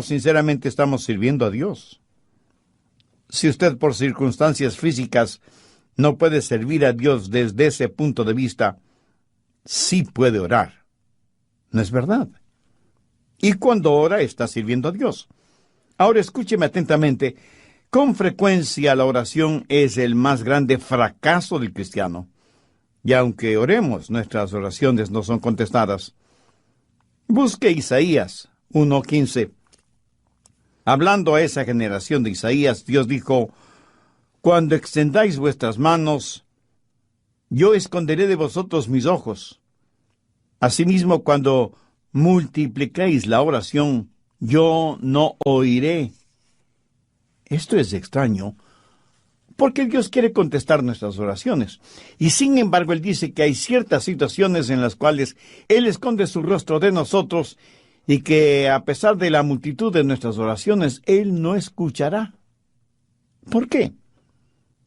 sinceramente estamos sirviendo a Dios. Si usted por circunstancias físicas no puede servir a Dios desde ese punto de vista, sí puede orar. ¿No es verdad? Y cuando ora, está sirviendo a Dios. Ahora escúcheme atentamente. Con frecuencia la oración es el más grande fracaso del cristiano. Y aunque oremos, nuestras oraciones no son contestadas. Busque Isaías 1:15. Hablando a esa generación de Isaías, Dios dijo: cuando extendáis vuestras manos, yo esconderé de vosotros mis ojos. Asimismo, cuando multipliquéis la oración, yo no oiré. Esto es extraño, porque Dios quiere contestar nuestras oraciones. Y sin embargo, Él dice que hay ciertas situaciones en las cuales Él esconde su rostro de nosotros y que a pesar de la multitud de nuestras oraciones, Él no escuchará. ¿Por qué?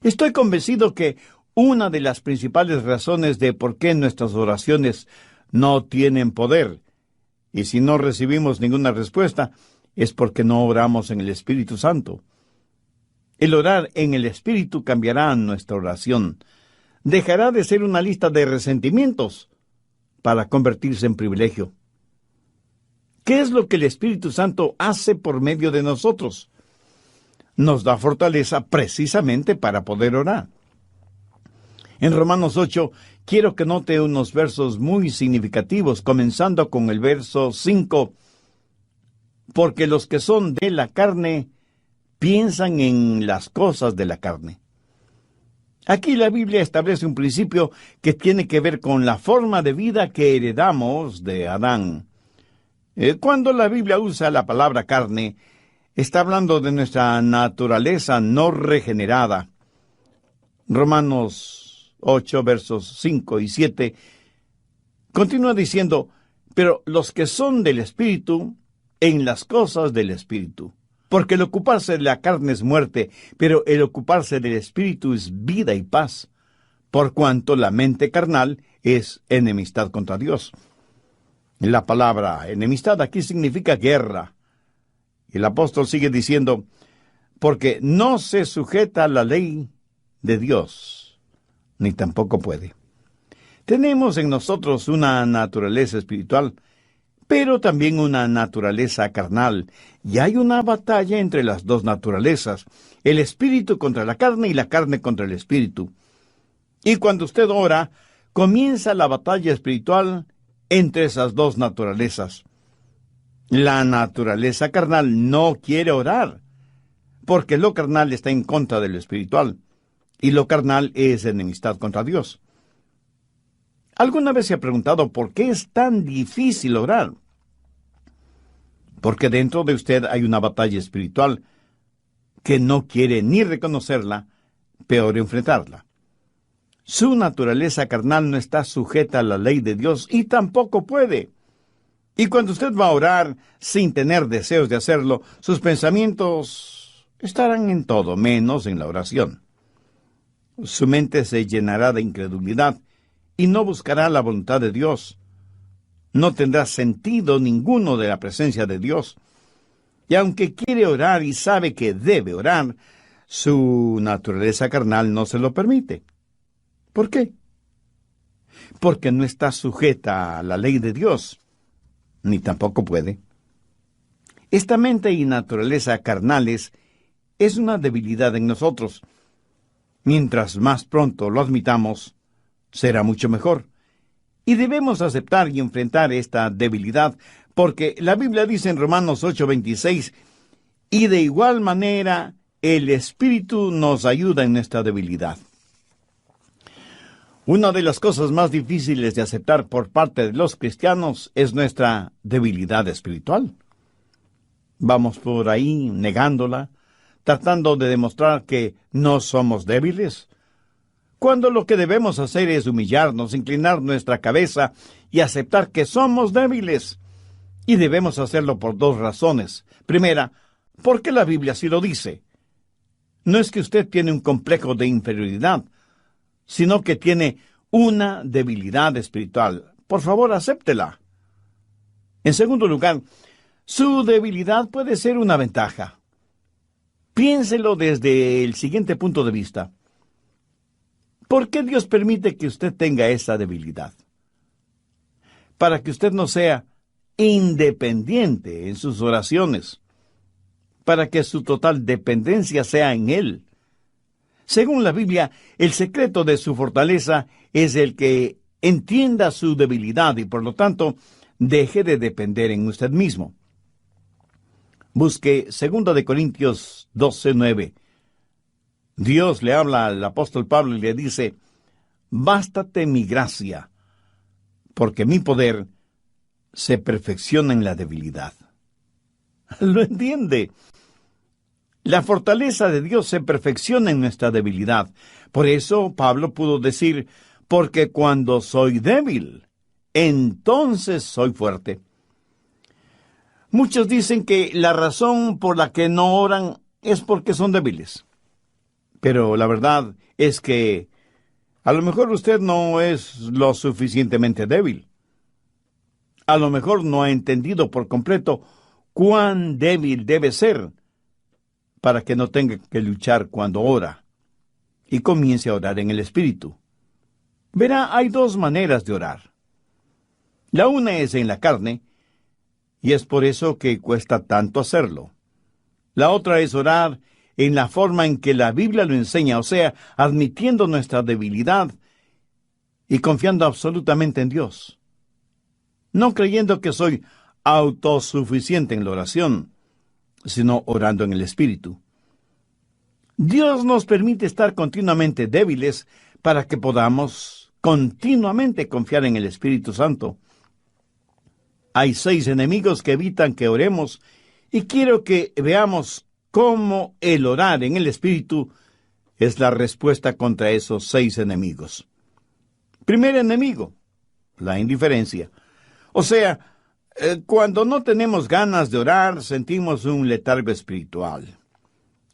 Estoy convencido que una de las principales razones de por qué nuestras oraciones no tienen poder, y si no recibimos ninguna respuesta, es porque no oramos en el Espíritu Santo. El orar en el Espíritu cambiará nuestra oración. Dejará de ser una lista de resentimientos para convertirse en privilegio. ¿Qué es lo que el Espíritu Santo hace por medio de nosotros? Nos da fortaleza precisamente para poder orar. En Romanos 8, quiero que note unos versos muy significativos, comenzando con el verso 5. Porque los que son de la carne piensan en las cosas de la carne. Aquí la Biblia establece un principio que tiene que ver con la forma de vida que heredamos de Adán. Cuando la Biblia usa la palabra carne, está hablando de nuestra naturaleza no regenerada. Romanos 8, versos 5 y 7, continúa diciendo: pero los que son del Espíritu, en las cosas del Espíritu. Porque el ocuparse de la carne es muerte, pero el ocuparse del Espíritu es vida y paz, por cuanto la mente carnal es enemistad contra Dios. La palabra enemistad aquí significa guerra. El apóstol sigue diciendo: porque no se sujeta a la ley de Dios, ni tampoco puede. Tenemos en nosotros una naturaleza espiritual, pero también una naturaleza carnal, y hay una batalla entre las dos naturalezas, el espíritu contra la carne y la carne contra el espíritu. Y cuando usted ora, comienza la batalla espiritual entre esas dos naturalezas. La naturaleza carnal no quiere orar, porque lo carnal está en contra de lo espiritual, y lo carnal es enemistad contra Dios. ¿Alguna vez se ha preguntado por qué es tan difícil orar? Porque dentro de usted hay una batalla espiritual que no quiere ni reconocerla, peor enfrentarla. Su naturaleza carnal no está sujeta a la ley de Dios y tampoco puede. Y cuando usted va a orar sin tener deseos de hacerlo, sus pensamientos estarán en todo, menos en la oración. Su mente se llenará de incredulidad y no buscará la voluntad de Dios. No tendrá sentido ninguno de la presencia de Dios. Y aunque quiere orar y sabe que debe orar, su naturaleza carnal no se lo permite. ¿Por qué? Porque no está sujeta a la ley de Dios, ni tampoco puede. Esta mente y naturaleza carnales es una debilidad en nosotros. Mientras más pronto lo admitamos, será mucho mejor. Y debemos aceptar y enfrentar esta debilidad, porque la Biblia dice en Romanos 8:26, y de igual manera el Espíritu nos ayuda en esta debilidad. Una de las cosas más difíciles de aceptar por parte de los cristianos es nuestra debilidad espiritual. Vamos por ahí negándola, tratando de demostrar que no somos débiles, cuando lo que debemos hacer es humillarnos, inclinar nuestra cabeza y aceptar que somos débiles. Y debemos hacerlo por dos razones. Primera, porque la Biblia así lo dice. No es que usted tiene un complejo de inferioridad, sino que tiene una debilidad espiritual. Por favor, acéptela. En segundo lugar, Su debilidad puede ser una ventaja. Piénselo desde el siguiente punto de vista. ¿Por qué Dios permite que usted tenga esa debilidad? Para que usted no sea independiente en sus oraciones, para que su total dependencia sea en Él. Según la Biblia, el secreto de su fortaleza es el que entienda su debilidad y, por lo tanto, deje de depender en usted mismo. Busque 2 de Corintios 12:9. Dios le habla al apóstol Pablo y le dice: «Bástate mi gracia, porque mi poder se perfecciona en la debilidad». ¿Lo entiende? La fortaleza de Dios se perfecciona en nuestra debilidad. Por eso Pablo pudo decir: «Porque cuando soy débil, entonces soy fuerte». Muchos dicen que la razón por la que no oran es porque son débiles. Pero la verdad es que a lo mejor usted no es lo suficientemente débil. A lo mejor no ha entendido por completo cuán débil debe ser para que no tenga que luchar cuando ora y comience a orar en el Espíritu. Verá, hay dos maneras de orar. La una es en la carne, y es por eso que cuesta tanto hacerlo. La otra es orar en la forma en que la Biblia lo enseña, o sea, admitiendo nuestra debilidad y confiando absolutamente en Dios. No creyendo que soy autosuficiente en la oración, sino orando en el Espíritu. Dios nos permite estar continuamente débiles para que podamos continuamente confiar en el Espíritu Santo. Hay 6 enemigos que evitan que oremos, y quiero que veamos cómo el orar en el Espíritu es la respuesta contra esos 6 enemigos. Primer enemigo, la indiferencia. O sea, cuando no tenemos ganas de orar, sentimos un letargo espiritual.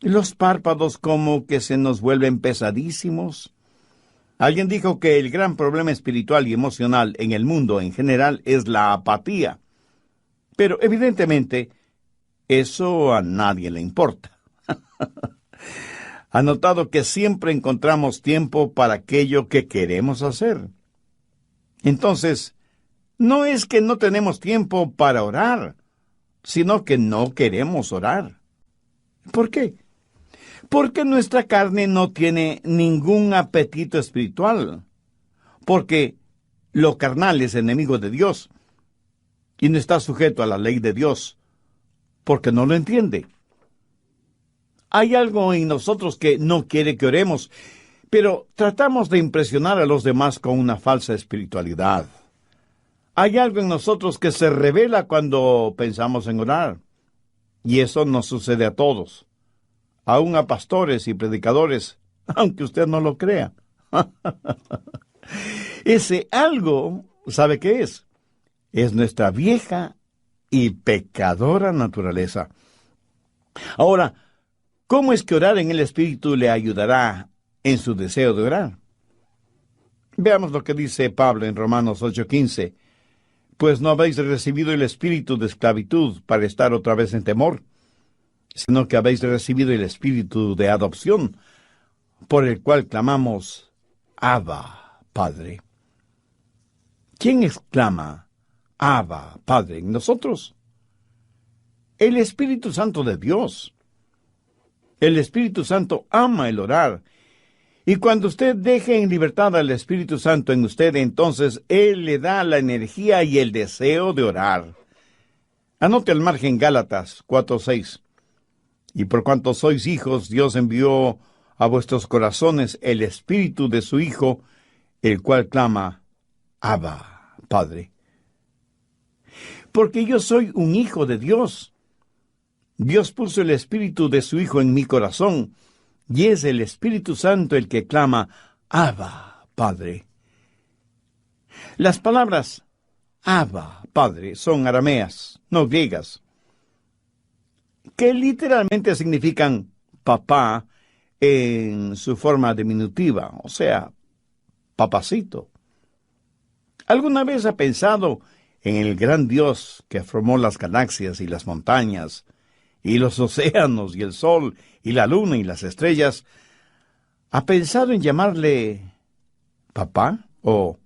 Los párpados como que se nos vuelven pesadísimos. Alguien dijo que el gran problema espiritual y emocional en el mundo en general es la apatía. Pero evidentemente, eso a nadie le importa. ¿Ha notado que siempre encontramos tiempo para aquello que queremos hacer? Entonces, no es que no tenemos tiempo para orar, sino que no queremos orar. ¿Por qué? Porque nuestra carne no tiene ningún apetito espiritual. Porque lo carnal es enemigo de Dios y no está sujeto a la ley de Dios, porque no lo entiende. Hay algo en nosotros que no quiere que oremos, pero tratamos de impresionar a los demás con una falsa espiritualidad. Hay algo en nosotros que se revela cuando pensamos en orar, y eso nos sucede a todos, aún a pastores y predicadores, aunque usted no lo crea. Ese algo, ¿sabe qué es? Es nuestra vieja y pecadora naturaleza. Ahora, ¿cómo es que orar en el Espíritu le ayudará en su deseo de orar? Veamos lo que dice Pablo en Romanos 8:15. Pues no habéis recibido el espíritu de esclavitud para estar otra vez en temor, sino que habéis recibido el espíritu de adopción, por el cual clamamos: Abba, Padre. ¿Quién exclama Abba, Padre, en nosotros? El Espíritu Santo de Dios. El Espíritu Santo ama el orar. Y cuando usted deje en libertad al Espíritu Santo en usted, entonces Él le da la energía y el deseo de orar. Anote al margen Gálatas 4:6. Y por cuanto sois hijos, Dios envió a vuestros corazones el Espíritu de su Hijo, el cual clama: Abba, Padre. Porque yo soy un hijo de Dios. Dios puso el Espíritu de su Hijo en mi corazón, y es el Espíritu Santo el que clama: Abba, Padre. Las palabras Abba, Padre, son arameas, no griegas, que literalmente significan papá en su forma diminutiva, o sea, papacito. ¿Alguna vez ha pensado en el gran Dios que formó las galaxias y las montañas, y los océanos, y el sol, y la luna, y las estrellas, ¿ha pensado en llamarle papá o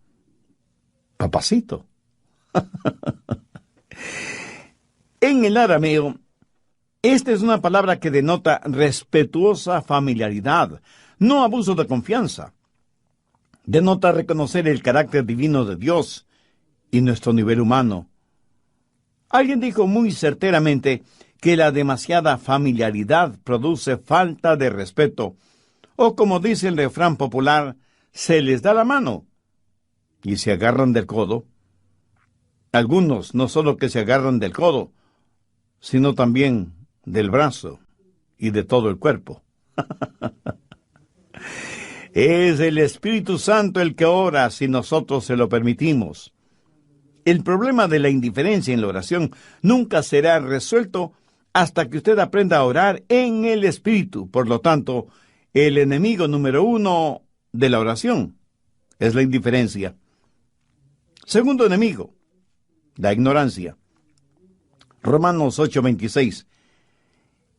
papacito? En el arameo, esta es una palabra que denota respetuosa familiaridad, no abuso de confianza. Denota reconocer el carácter divino de Dios y nuestro nivel humano. Alguien dijo muy certeramente que la demasiada familiaridad produce falta de respeto, o como dice el refrán popular, se les da la mano y se agarran del codo. Algunos no solo que se agarran del codo, sino también del brazo y de todo el cuerpo. Es el Espíritu Santo el que ora si nosotros se lo permitimos. El problema de la indiferencia en la oración nunca será resuelto hasta que usted aprenda a orar en el Espíritu. Por lo tanto, el enemigo número 1 de la oración es la indiferencia. Segundo enemigo, la ignorancia. Romanos 8:26.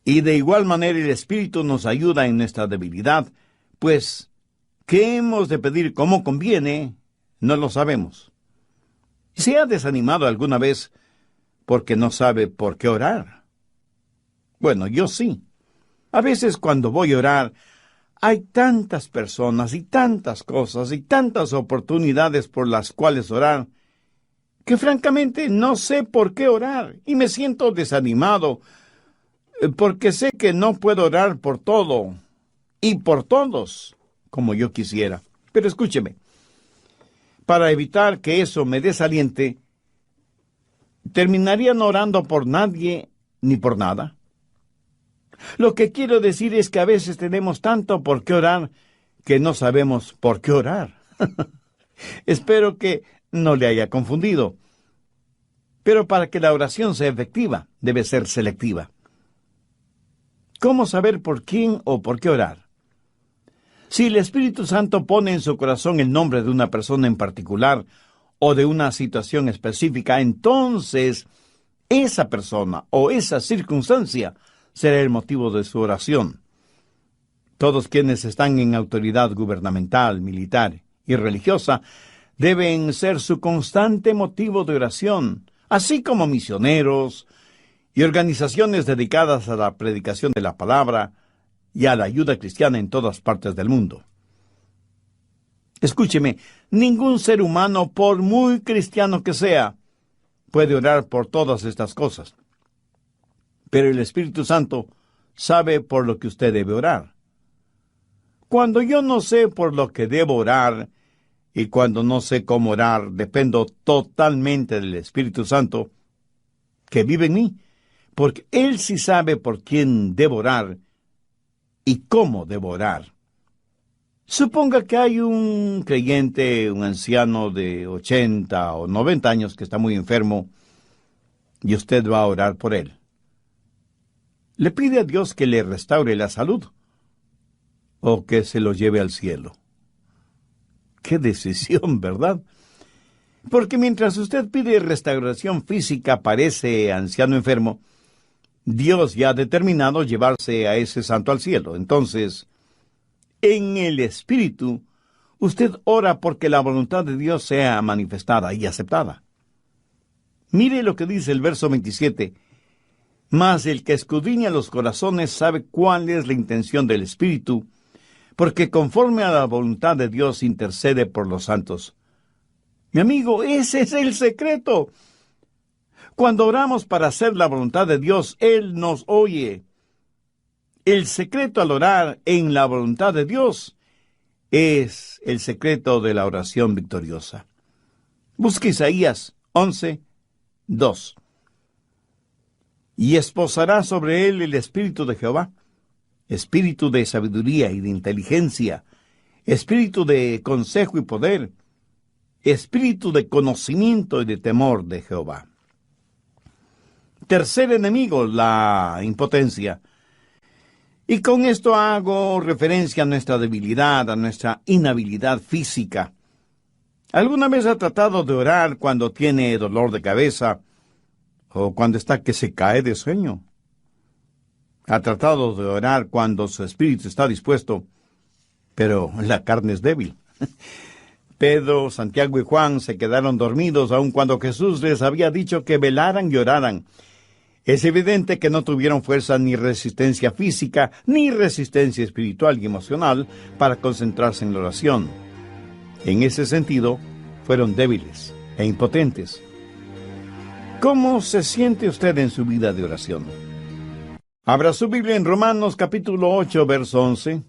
Y de igual manera el Espíritu nos ayuda en nuestra debilidad, pues ¿qué hemos de pedir como conviene? No lo sabemos. ¿Se ha desanimado alguna vez porque no sabe por qué orar? Bueno, yo sí. A veces cuando voy a orar, hay tantas personas y tantas cosas y tantas oportunidades por las cuales orar, que francamente no sé por qué orar y me siento desanimado, porque sé que no puedo orar por todo y por todos como yo quisiera. Pero escúcheme, para evitar que eso me desaliente, ¿terminaría no orando por nadie ni por nada? Lo que quiero decir es que a veces tenemos tanto por qué orar que no sabemos por qué orar. Espero que no le haya confundido. Pero para que la oración sea efectiva, debe ser selectiva. ¿Cómo saber por quién o por qué orar? Si el Espíritu Santo pone en su corazón el nombre de una persona en particular o de una situación específica, entonces esa persona o esa circunstancia será el motivo de su oración. Todos quienes están en autoridad gubernamental, militar y religiosa deben ser su constante motivo de oración, así como misioneros y organizaciones dedicadas a la predicación de la palabra y a la ayuda cristiana en todas partes del mundo. Escúcheme, ningún ser humano, por muy cristiano que sea, puede orar por todas estas cosas. Pero el Espíritu Santo sabe por lo que usted debe orar. Cuando yo no sé por lo que debo orar, y cuando no sé cómo orar, dependo totalmente del Espíritu Santo que vive en mí, porque Él sí sabe por quién debo orar y cómo debo orar. Suponga que hay un creyente, un anciano de 80 o 90 años que está muy enfermo, y usted va a orar por él. ¿Le pide a Dios que le restaure la salud o que se lo lleve al cielo? ¡Qué decisión!, ¿verdad? Porque mientras usted pide restauración física para ese anciano enfermo, Dios ya ha determinado llevarse a ese santo al cielo. Entonces, en el Espíritu, usted ora porque la voluntad de Dios sea manifestada y aceptada. Mire lo que dice el verso 27. Mas el que escudriña los corazones sabe cuál es la intención del Espíritu, porque conforme a la voluntad de Dios intercede por los santos. Mi amigo, ese es el secreto. Cuando oramos para hacer la voluntad de Dios, Él nos oye. El secreto al orar en la voluntad de Dios es el secreto de la oración victoriosa. Busque Isaías 11:2. Y esposará sobre él el espíritu de Jehová, espíritu de sabiduría y de inteligencia, espíritu de consejo y poder, espíritu de conocimiento y de temor de Jehová. Tercer enemigo, la impotencia. Y con esto hago referencia a nuestra debilidad, a nuestra inhabilidad física. ¿Alguna vez ha tratado de orar cuando tiene dolor de cabeza o cuando está que se cae de sueño? ¿Ha tratado de orar cuando su espíritu está dispuesto, pero la carne es débil? Pedro, Santiago y Juan se quedaron dormidos aun cuando Jesús les había dicho que velaran y oraran. Es evidente que no tuvieron fuerza ni resistencia física, ni resistencia espiritual y emocional para concentrarse en la oración. En ese sentido, fueron débiles e impotentes. ¿Cómo se siente usted en su vida de oración? Abra su Biblia en Romanos capítulo 8, verso 11.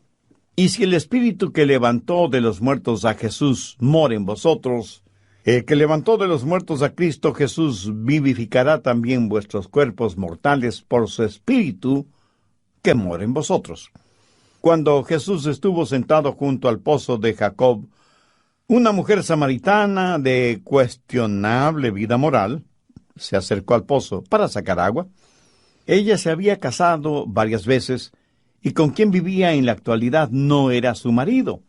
Y si el Espíritu que levantó de los muertos a Jesús mora en vosotros, el que levantó de los muertos a Cristo Jesús vivificará también vuestros cuerpos mortales por su Espíritu que mora en vosotros. Cuando Jesús estuvo sentado junto al pozo de Jacob, una mujer samaritana de cuestionable vida moral se acercó al pozo para sacar agua. Ella se había casado varias veces y con quien vivía en la actualidad no era su marido.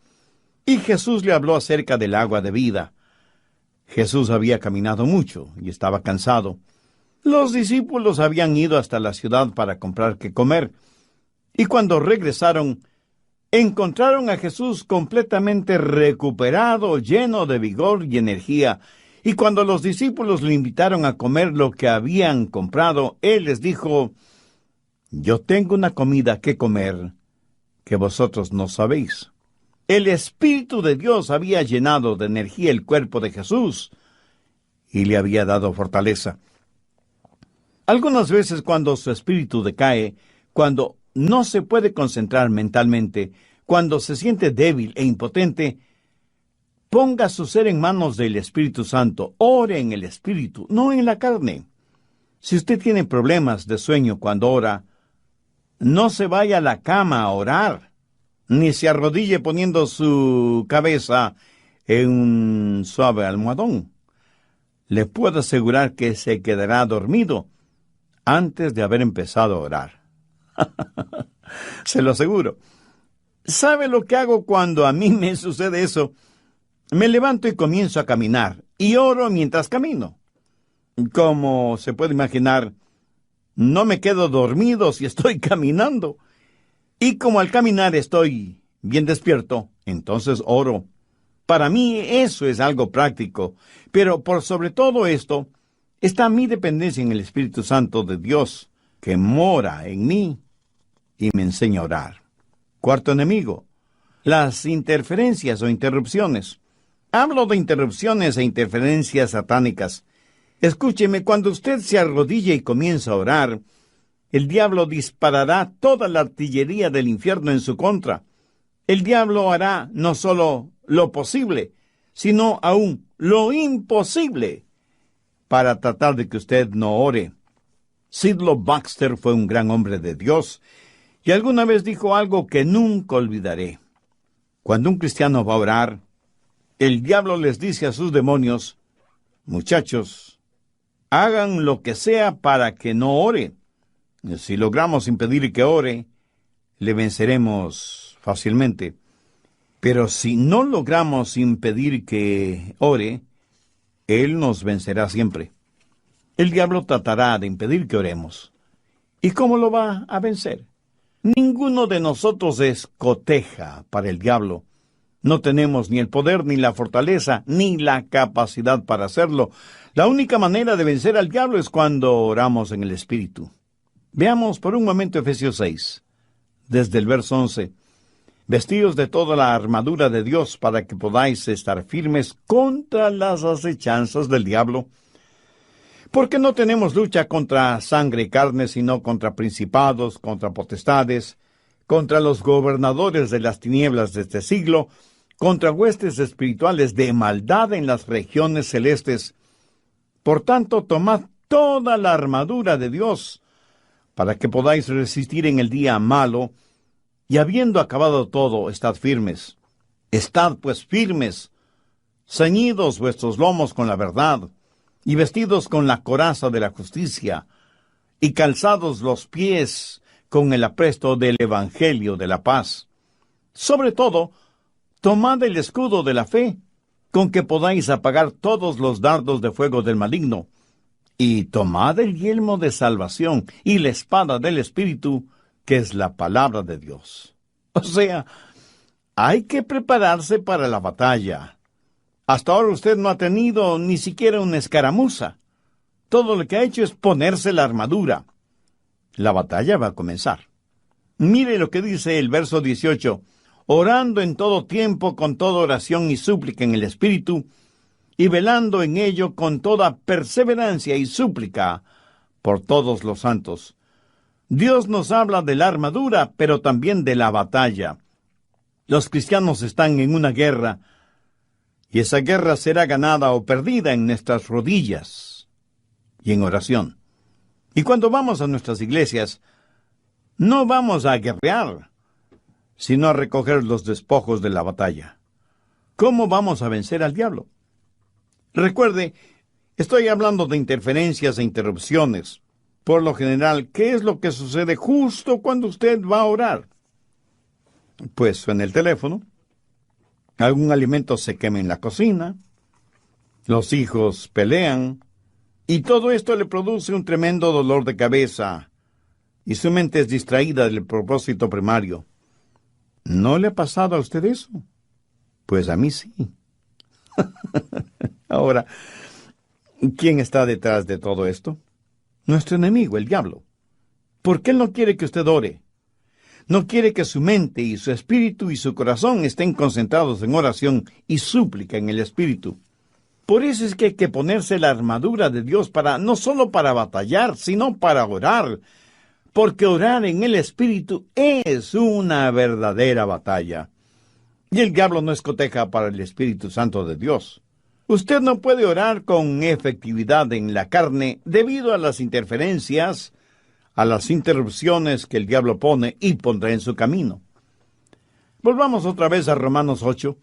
Y Jesús le habló acerca del agua de vida. Jesús había caminado mucho y estaba cansado. Los discípulos habían ido hasta la ciudad para comprar qué comer, y cuando regresaron, encontraron a Jesús completamente recuperado, lleno de vigor y energía, y cuando los discípulos le invitaron a comer lo que habían comprado, él les dijo: «Yo tengo una comida que comer que vosotros no sabéis». El Espíritu de Dios había llenado de energía el cuerpo de Jesús y le había dado fortaleza. Algunas veces cuando su espíritu decae, cuando no se puede concentrar mentalmente, cuando se siente débil e impotente, ponga su ser en manos del Espíritu Santo. Ore en el Espíritu, no en la carne. Si usted tiene problemas de sueño cuando ora, no se vaya a la cama a orar, ni se arrodille poniendo su cabeza en un suave almohadón. Le puedo asegurar que se quedará dormido antes de haber empezado a orar. Se lo aseguro. ¿Sabe lo que hago cuando a mí me sucede eso? Me levanto y comienzo a caminar, y oro mientras camino. Como se puede imaginar, no me quedo dormido si estoy caminando. Y como al caminar estoy bien despierto, entonces oro. Para mí eso es algo práctico, pero por sobre todo esto está mi dependencia en el Espíritu Santo de Dios, que mora en mí y me enseña a orar. Cuarto enemigo, las interferencias o interrupciones. Hablo de interrupciones e interferencias satánicas. Escúcheme, cuando usted se arrodilla y comienza a orar, el diablo disparará toda la artillería del infierno en su contra. El diablo hará no solo lo posible, sino aún lo imposible para tratar de que usted no ore. Sidlow Baxter fue un gran hombre de Dios y alguna vez dijo algo que nunca olvidaré. Cuando un cristiano va a orar, el diablo les dice a sus demonios: «Muchachos, hagan lo que sea para que no ore. Si logramos impedir que ore, le venceremos fácilmente. Pero si no logramos impedir que ore, él nos vencerá siempre». El diablo tratará de impedir que oremos. ¿Y cómo lo va a vencer? Ninguno de nosotros es coteja para el diablo. No tenemos ni el poder, ni la fortaleza, ni la capacidad para hacerlo. La única manera de vencer al diablo es cuando oramos en el Espíritu. Veamos por un momento Efesios 6, desde el verso 11. «Vestíos de toda la armadura de Dios para que podáis estar firmes contra las acechanzas del diablo. Porque no tenemos lucha contra sangre y carne, sino contra principados, contra potestades, contra los gobernadores de las tinieblas de este siglo, contra huestes espirituales de maldad en las regiones celestes. Por tanto, tomad toda la armadura de Dios, para que podáis resistir en el día malo, y habiendo acabado todo, estad firmes. Estad pues firmes, ceñidos vuestros lomos con la verdad, y vestidos con la coraza de la justicia, y calzados los pies con el apresto del Evangelio de la paz. Sobre todo, tomad el escudo de la fe, con que podáis apagar todos los dardos de fuego del maligno, y tomad el yelmo de salvación y la espada del Espíritu, que es la palabra de Dios. O sea, hay que prepararse para la batalla. Hasta ahora usted no ha tenido ni siquiera una escaramuza. Todo lo que ha hecho es ponerse la armadura. La batalla va a comenzar. Mire lo que dice el verso 18. Orando en todo tiempo con toda oración y súplica en el Espíritu, y velando en ello con toda perseverancia y súplica por todos los santos. Dios nos habla de la armadura, pero también de la batalla. Los cristianos están en una guerra, y esa guerra será ganada o perdida en nuestras rodillas y en oración. Y cuando vamos a nuestras iglesias, no vamos a guerrear, sino a recoger los despojos de la batalla. ¿Cómo vamos a vencer al diablo? Recuerde, estoy hablando de interferencias e interrupciones. Por lo general, ¿qué es lo que sucede justo cuando usted va a orar? Pues suena el teléfono, algún alimento se quema en la cocina, los hijos pelean, y todo esto le produce un tremendo dolor de cabeza, y su mente es distraída del propósito primario. ¿No le ha pasado a usted eso? Pues a mí sí. Ahora, ¿quién está detrás de todo esto? Nuestro enemigo, el diablo. ¿Por qué él no quiere que usted ore? No quiere que su mente y su espíritu y su corazón estén concentrados en oración y súplica en el Espíritu. Por eso es que hay que ponerse la armadura de Dios no solo para batallar, sino para orar. Porque orar en el Espíritu es una verdadera batalla. Y el diablo no escoteja para el Espíritu Santo de Dios. Usted no puede orar con efectividad en la carne debido a las interferencias, a las interrupciones que el diablo pone y pondrá en su camino. Volvamos otra vez a Romanos 8.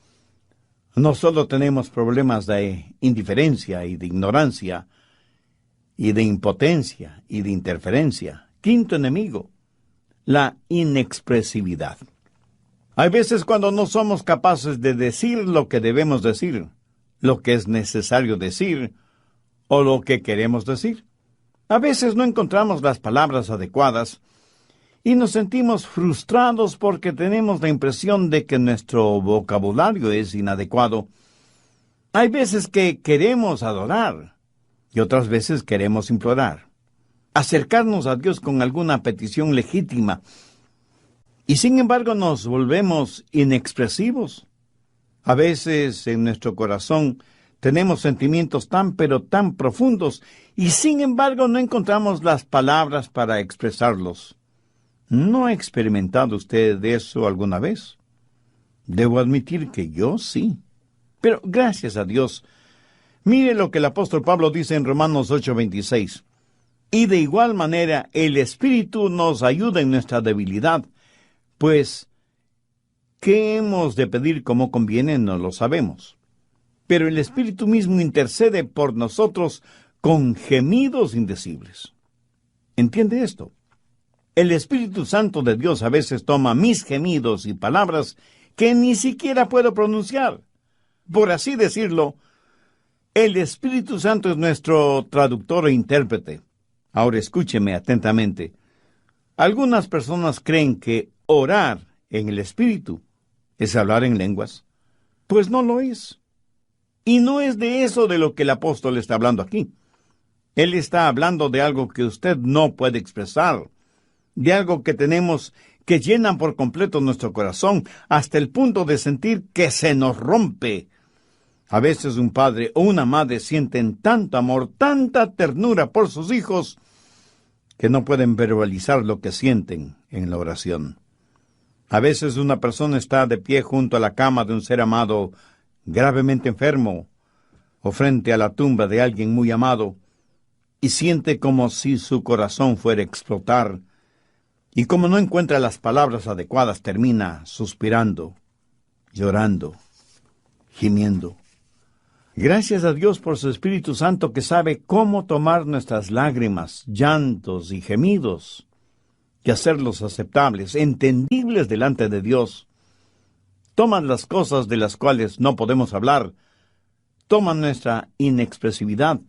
No solo tenemos problemas de indiferencia y de ignorancia, y de impotencia y de interferencia. Quinto enemigo, la inexpresividad. Hay veces cuando no somos capaces de decir lo que debemos decir, lo que es necesario decir, o lo que queremos decir. A veces no encontramos las palabras adecuadas y nos sentimos frustrados porque tenemos la impresión de que nuestro vocabulario es inadecuado. Hay veces que queremos adorar y otras veces queremos implorar, acercarnos a Dios con alguna petición legítima, y sin embargo nos volvemos inexpresivos. A veces en nuestro corazón tenemos sentimientos pero tan profundos, y sin embargo no encontramos las palabras para expresarlos. ¿No ha experimentado usted eso alguna vez? Debo admitir que yo sí. Pero gracias a Dios, mire lo que el apóstol Pablo dice en Romanos 8:26. Y de igual manera el Espíritu nos ayuda en nuestra debilidad, pues ¿qué hemos de pedir como conviene? No lo sabemos. Pero el Espíritu mismo intercede por nosotros con gemidos indecibles. ¿Entiende esto? El Espíritu Santo de Dios a veces toma mis gemidos y palabras que ni siquiera puedo pronunciar. Por así decirlo, el Espíritu Santo es nuestro traductor e intérprete. Ahora escúcheme atentamente. Algunas personas creen que orar en el Espíritu es hablar en lenguas. Pues no lo es. Y no es de eso de lo que el apóstol está hablando aquí. Él está hablando de algo que usted no puede expresar, de algo que tenemos que llenan por completo nuestro corazón hasta el punto de sentir que se nos rompe. A veces un padre o una madre sienten tanto amor, tanta ternura por sus hijos, que no pueden verbalizar lo que sienten en la oración. A veces una persona está de pie junto a la cama de un ser amado gravemente enfermo, o frente a la tumba de alguien muy amado, y siente como si su corazón fuera a explotar, y como no encuentra las palabras adecuadas, termina suspirando, llorando, gimiendo. Gracias a Dios por su Espíritu Santo que sabe cómo tomar nuestras lágrimas, llantos y gemidos y hacerlos aceptables, entendibles delante de Dios. Toma las cosas de las cuales no podemos hablar toma nuestra inexpresividad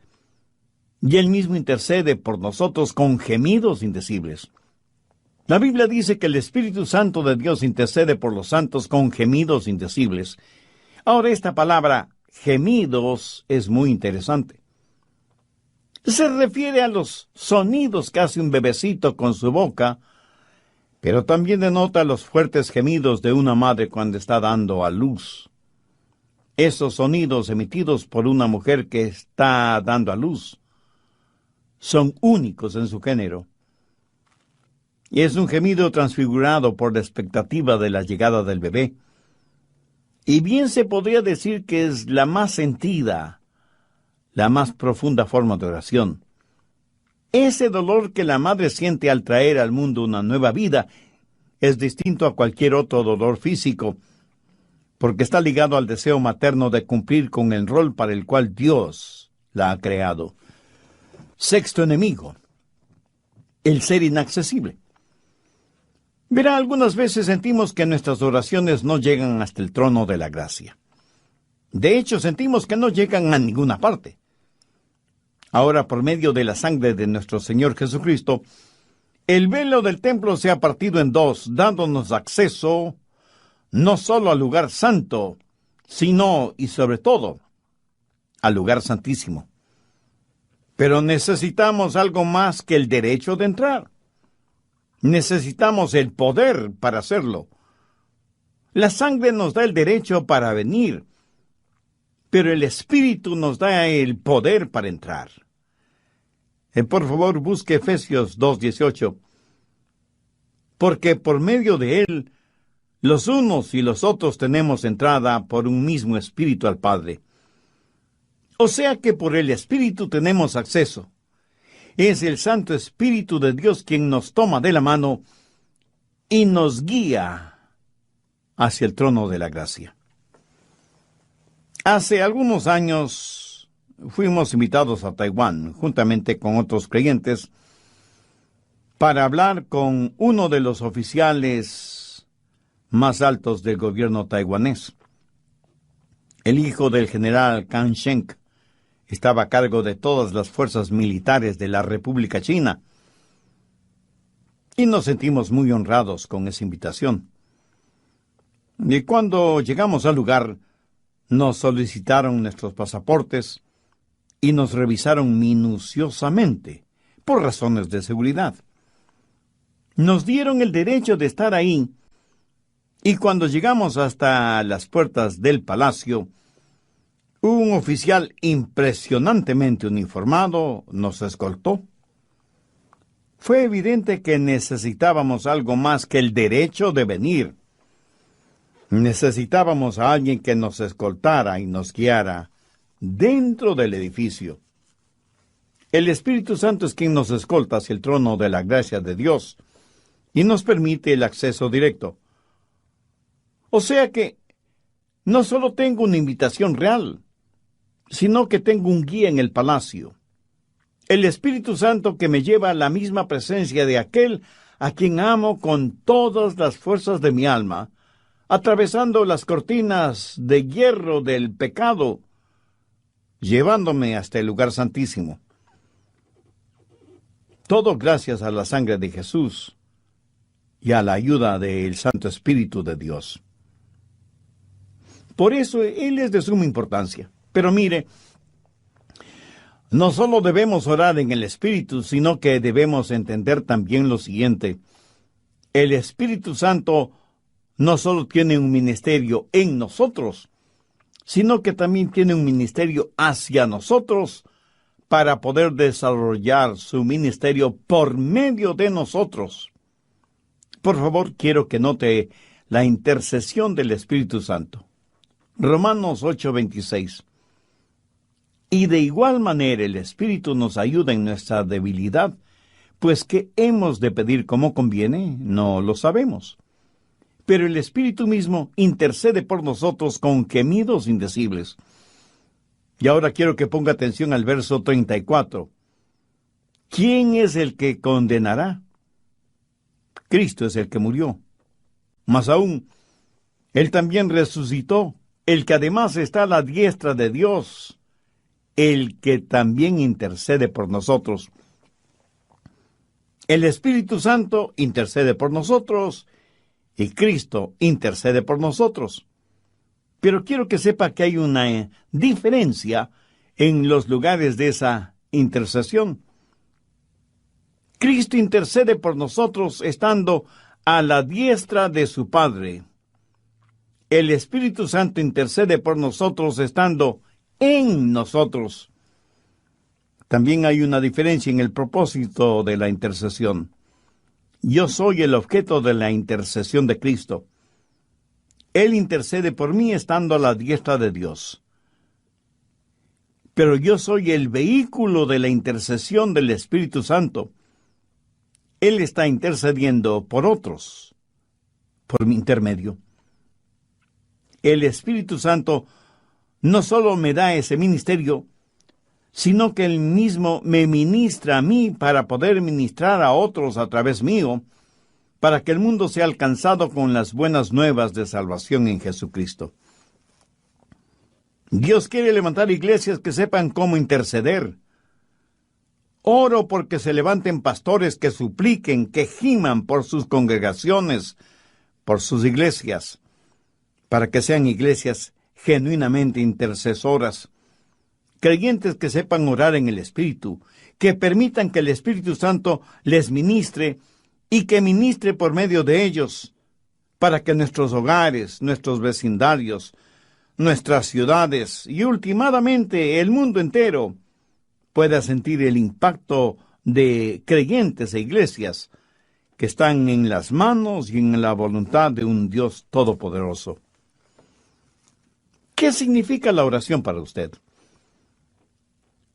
y Él mismo intercede por nosotros con gemidos indecibles. La Biblia dice que el Espíritu Santo de Dios intercede por los santos con gemidos indecibles. Ahora, esta palabra gemidos es muy interesante. Se refiere a los sonidos que hace un bebecito con su boca, pero también denota los fuertes gemidos de una madre cuando está dando a luz. Esos sonidos emitidos por una mujer que está dando a luz son únicos en su género. Y es un gemido transfigurado por la expectativa de la llegada del bebé. Y bien se podría decir que es la más sentida, la más profunda forma de oración. Ese dolor que la madre siente al traer al mundo una nueva vida es distinto a cualquier otro dolor físico, porque está ligado al deseo materno de cumplir con el rol para el cual Dios la ha creado. Sexto enemigo, el ser inaccesible. Verá, algunas veces sentimos que nuestras oraciones no llegan hasta el trono de la gracia. De hecho, sentimos que no llegan a ninguna parte. Ahora, por medio de la sangre de nuestro Señor Jesucristo, el velo del templo se ha partido en dos, dándonos acceso no solo al lugar santo, sino y sobre todo al lugar santísimo. Pero necesitamos algo más que el derecho de entrar. Necesitamos el poder para hacerlo. La sangre nos da el derecho para venir, pero el Espíritu nos da el poder para entrar. Por favor, busque Efesios 2:18. Porque por medio de él, los unos y los otros tenemos entrada por un mismo Espíritu al Padre. O sea que por el Espíritu tenemos acceso. Es el Santo Espíritu de Dios quien nos toma de la mano y nos guía hacia el trono de la gracia. Hace algunos años fuimos invitados a Taiwán, juntamente con otros creyentes, para hablar con uno de los oficiales más altos del gobierno taiwanés. El hijo del general Kang Sheng estaba a cargo de todas las fuerzas militares de la República China. Y nos sentimos muy honrados con esa invitación. Y cuando llegamos al lugar, nos solicitaron nuestros pasaportes y nos revisaron minuciosamente, por razones de seguridad. Nos dieron el derecho de estar ahí, y cuando llegamos hasta las puertas del palacio, un oficial impresionantemente uniformado nos escoltó. Fue evidente que necesitábamos algo más que el derecho de venir. Necesitábamos a alguien que nos escoltara y nos guiara dentro del edificio. El Espíritu Santo es quien nos escolta hacia el trono de la gracia de Dios y nos permite el acceso directo. O sea que no solo tengo una invitación real, sino que tengo un guía en el palacio. El Espíritu Santo que me lleva a la misma presencia de aquel a quien amo con todas las fuerzas de mi alma, atravesando las cortinas de hierro del pecado, llevándome hasta el lugar santísimo. Todo gracias a la sangre de Jesús y a la ayuda del Santo Espíritu de Dios. Por eso Él es de suma importancia. Pero mire, no solo debemos orar en el Espíritu, sino que debemos entender también lo siguiente. El Espíritu Santo no solo tiene un ministerio en nosotros, sino que también tiene un ministerio hacia nosotros para poder desarrollar su ministerio por medio de nosotros. Por favor, quiero que note la intercesión del Espíritu Santo. Romanos 8:26. Y de igual manera el Espíritu nos ayuda en nuestra debilidad, pues ¿qué hemos de pedir como conviene? No lo sabemos. Pero el Espíritu mismo intercede por nosotros con gemidos indecibles. Y ahora quiero que ponga atención al verso 34. ¿Quién es el que condenará? Cristo es el que murió. Más aún, Él también resucitó. el que además está a la diestra de Dios, el que también intercede por nosotros. El Espíritu Santo intercede por nosotros y Cristo intercede por nosotros. Pero quiero que sepa que hay una diferencia en los lugares de esa intercesión. Cristo intercede por nosotros estando a la diestra de su Padre. El Espíritu Santo intercede por nosotros estando en nosotros. También hay una diferencia en el propósito de la intercesión. Yo soy el objeto de la intercesión de Cristo. Él intercede por mí estando a la diestra de Dios. Pero yo soy el vehículo de la intercesión del Espíritu Santo. Él está intercediendo por otros, por mi intermedio. El Espíritu Santo no solo me da ese ministerio, sino que Él mismo me ministra a mí para poder ministrar a otros a través mío, para que el mundo sea alcanzado con las buenas nuevas de salvación en Jesucristo. Dios quiere levantar iglesias que sepan cómo interceder. Oro porque se levanten pastores que supliquen, que giman por sus congregaciones, por sus iglesias, para que sean iglesias genuinamente intercesoras, creyentes que sepan orar en el Espíritu, que permitan que el Espíritu Santo les ministre y que ministre por medio de ellos, para que nuestros hogares, nuestros vecindarios, nuestras ciudades y últimamente el mundo entero pueda sentir el impacto de creyentes e iglesias que están en las manos y en la voluntad de un Dios todopoderoso. ¿Qué significa la oración para usted?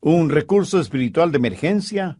¿Un recurso espiritual de emergencia?